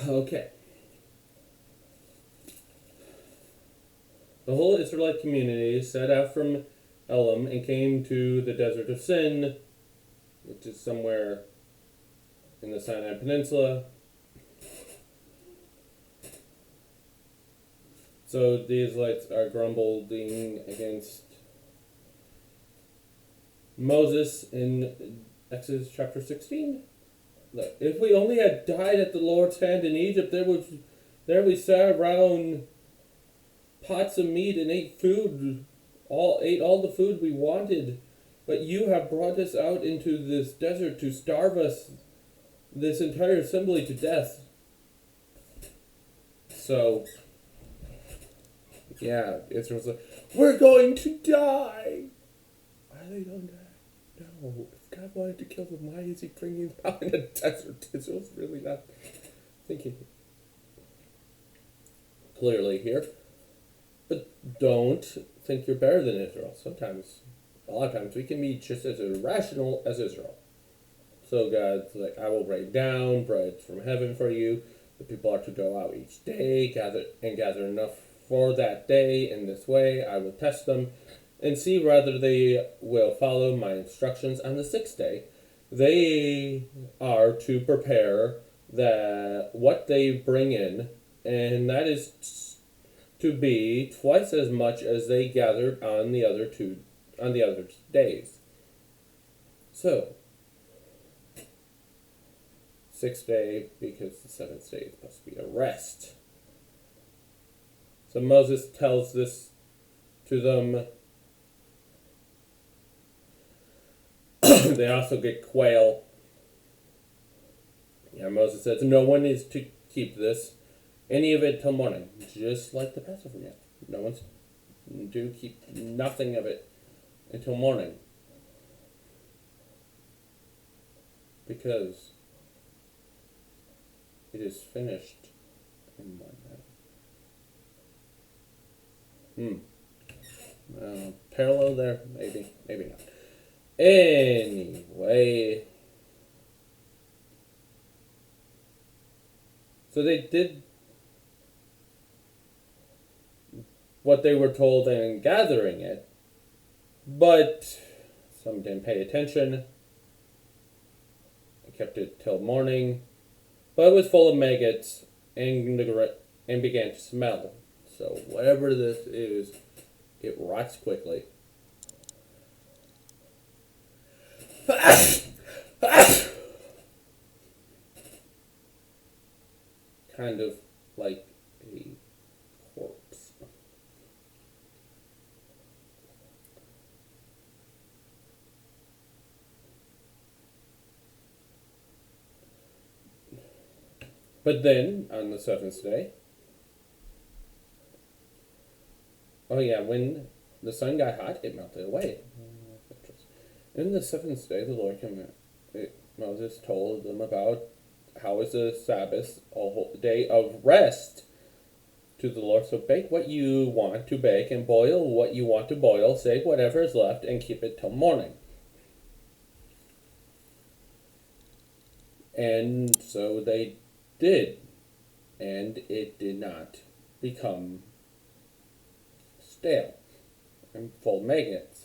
Okay. The whole Israelite community set out from Elam and came to the desert of Sin, which is somewhere in the Sinai Peninsula. So the Israelites are grumbling against Moses in Exodus chapter 16. Look, if we only had died at the Lord's hand in Egypt, there we sat around pots of meat and ate all the food we wanted. But you have brought us out into this desert to starve us, this entire assembly, to death. So, yeah, Israel's like, we're going to die. Why they don't die? No, if God wanted to kill them, why is he bringing them out in a desert? Israel's really not thinking clearly here. But don't think you're better than Israel. A lot of times, we can be just as irrational as Israel. So God's like, I will rain down bread from heaven for you. The people are to go out each day, gather enough for that day. In this way, I will test them and see whether they will follow my instructions. On the sixth day, they are to prepare what they bring in, and that is to be twice as much as they gathered on the other days. So, sixth day, because the seventh day is supposed to be a rest. So Moses tells this to them. They also get quail. Yeah, Moses says, no one is to keep any of it till morning, just like the Passover. Yeah, no one's to keep nothing of it until morning, because it is finished in one night. Parallel there, maybe not. Anyway, so they did what they were told in gathering it, but some didn't pay attention. They kept it till morning, but it was full of maggots and began to smell. So whatever this is, it rots quickly. Kind of like a corpse. But then, on the seventh day, when the sun got hot, it melted away. In the seventh day, the Lord Moses told them about how is the Sabbath, a whole day of rest to the Lord. So bake what you want to bake and boil what you want to boil, save whatever is left, and keep it till morning. And so they did, and it did not become stale and full of maggots.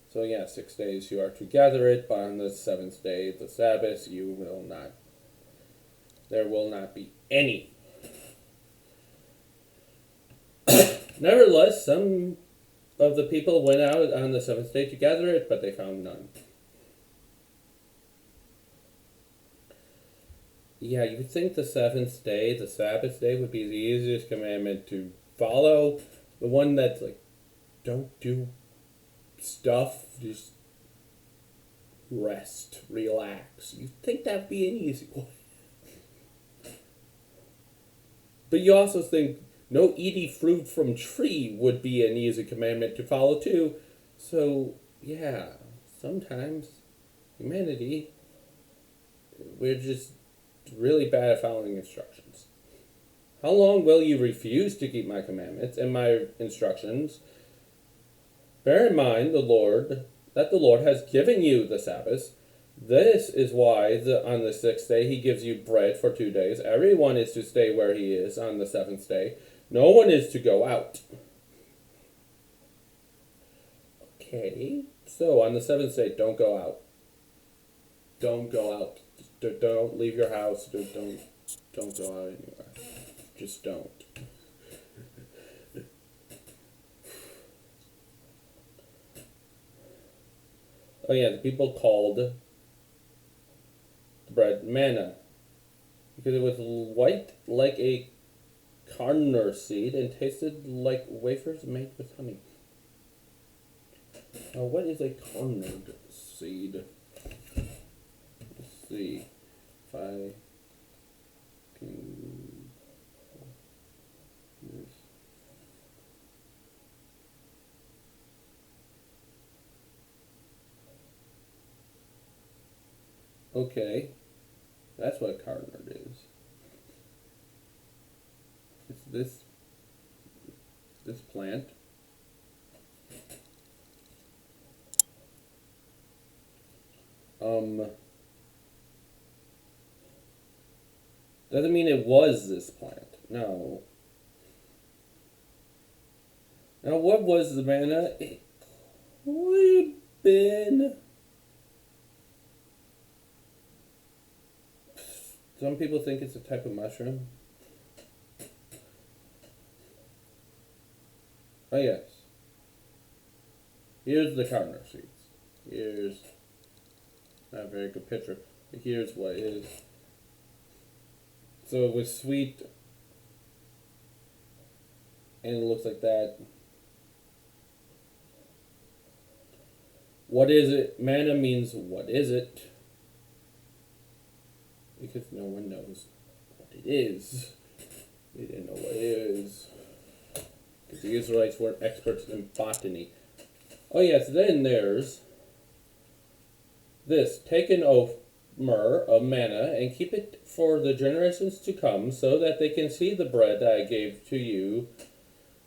So 6 days you are to gather it, but on the seventh day, the Sabbath, there will not be any. Nevertheless, some of the people went out on the seventh day to gather it, but they found none. Yeah, you would think the seventh day, the Sabbath day, would be the easiest commandment to follow. The one that's like, don't do stuff, just rest, relax. You'd think that'd be an easy one. But you also think no eating fruit from tree would be an easy commandment to follow too. So, sometimes humanity, we're just really bad at following instructions. How long will you refuse to keep my commandments and my instructions? Bear in mind that the Lord has given you the Sabbath This is why on the sixth day he gives you bread for 2 days. Everyone is to stay where he is on the seventh day. No one is to go out. Okay, so on the seventh day, don't go out. Don't go out. Don't leave your house. Don't go out anywhere. Just don't. Oh yeah, the people called the bread manna because it was white like a carner seed and tasted like wafers made with honey. Now, what is a carner seed? Let's see if I can. Okay, that's what cardinard is. It's this plant. Doesn't mean it was this plant. No. Now, what was the manna? It could have been. Some people think it's a type of mushroom. Oh, yes. Here's the cardinal seeds. Here's not a very good picture. But here's what it is. So it was sweet, and it looks like that. What is it? Manna means what is it? Because no one knows what it is. They didn't know what it is. Because the Israelites weren't experts in botany. Oh yes, then there's this. Take an omer of manna and keep it for the generations to come, so that they can see the bread that I gave to you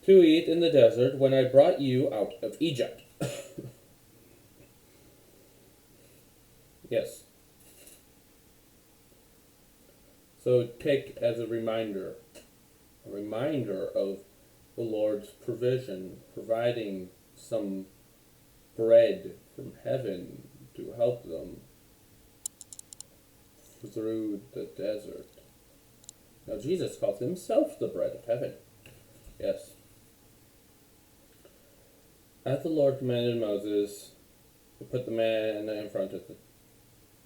to eat in the desert when I brought you out of Egypt. Yes. So take as a reminder of the Lord's provision, providing some bread from heaven to help them through the desert. Now Jesus calls himself the bread of heaven. Yes. As the Lord commanded Moses to put the manna in front of the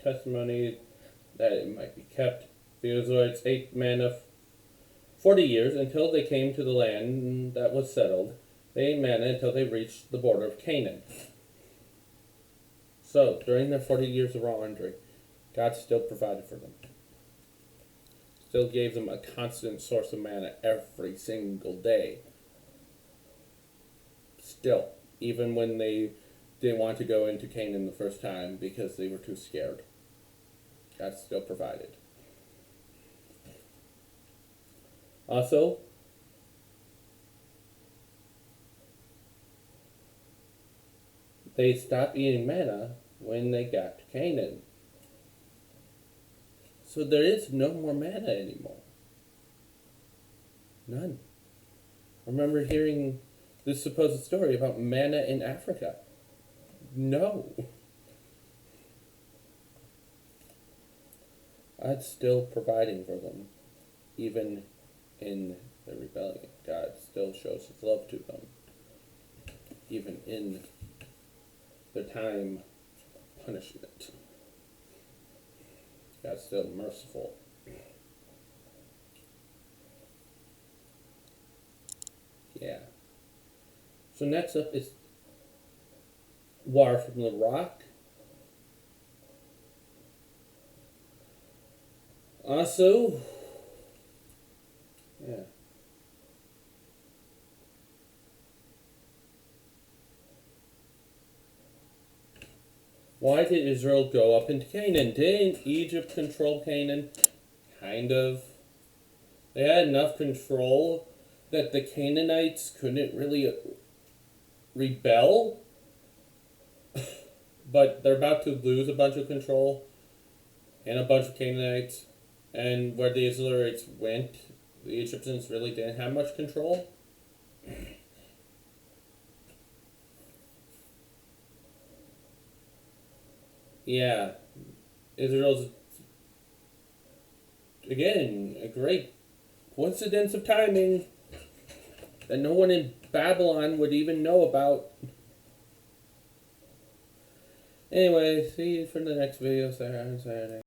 testimony that it might be kept, the Israelites ate manna 40 years until they came to the land that was settled. They ate manna until they reached the border of Canaan. So, during their 40 years of wandering, God still provided for them. Still gave them a constant source of manna every single day. Still, even when they didn't want to go into Canaan the first time because they were too scared, God still provided. Also, they stopped eating manna when they got to Canaan. So there is no more manna anymore. None. I remember hearing this supposed story about manna in Africa. No. God's still providing for them, even in the rebellion. God still shows his love to them, even in the time of punishment. God's still merciful. Yeah. So next up is water from the rock. Also, yeah. Why did Israel go up into Canaan? Didn't Egypt control Canaan? Kind of. They had enough control that the Canaanites couldn't really rebel. but they're about to lose a bunch of control and a bunch of Canaanites, and where the Israelites went, the Egyptians really didn't have much control. Yeah, Israel's again a great coincidence of timing that no one in Babylon would even know about. Anyway, see you for the next video Saturday.